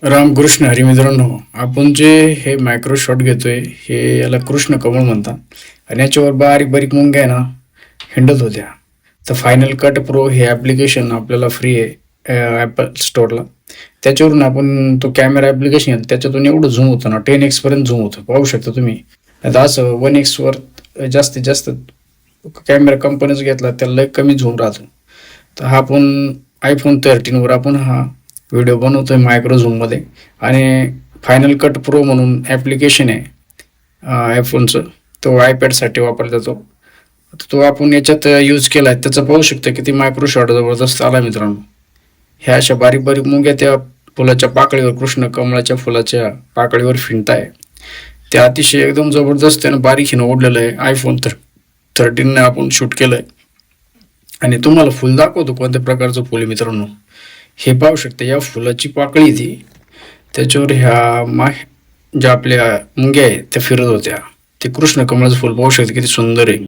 रामकृष्ण हरी मित्रांनो, आपण जे हे मायक्रो शॉट घेतोय हे याला कृष्ण कमळ म्हणतात. आणि याच्यावर बारीक बारीक मुंग्या आहे ना हिंडत होत्या. तर फायनल कट प्रो हे ॲप्लिकेशन आपल्याला फ्री आहे ॲपल स्टोअरला. त्याच्यावरून आपण तो कॅमेरा ॲप्लिकेशन आहे त्याच्यातून एवढं झूम होतं ना, 10x पर्यंत झूम होतं, पाहू शकता तुम्ही. आता असं 1x वर जास्तीत जास्त कॅमेरा कंपनीच घेतला त्याला लय कमी झूम राहतो. तर हा आपण iPhone 13वर आपण हा व्हिडिओ बनवतोय मायक्रो झूममध्ये. आणि फायनल कट प्रो म्हणून ॲप्लिकेशन आहे आयफोनचं, तो आयपॅडसाठी वापरला जातो. तो आपण याच्यात यूज केला आहे, त्याचं पाहू शकता किती मायक्रो शॉट जबरदस्त आला मित्रांनो. ह्या अशा बारीक बारीक मुंग्या त्या फुलाच्या पाकळीवर, कृष्ण कमळाच्या फुलाच्या पाकळीवर फिरताय. त्या अतिशय एकदम जबरदस्त आणि बारीकीनं ओढलेलं आहे. iPhone 13ने आपण शूट केलं आहे. आणि तुम्हाला फुल दाखवतो कोणत्या प्रकारचं फुल आहे मित्रांनो. हे पाहू शकता, या फुलाची पाकळी ती त्याच्यावर ह्या ज्या आपल्या मुंग्या आहेत त्या फिरत होत्या. ते कृष्ण कमळाचं फुल पाहू शकता किती सुंदर आहे.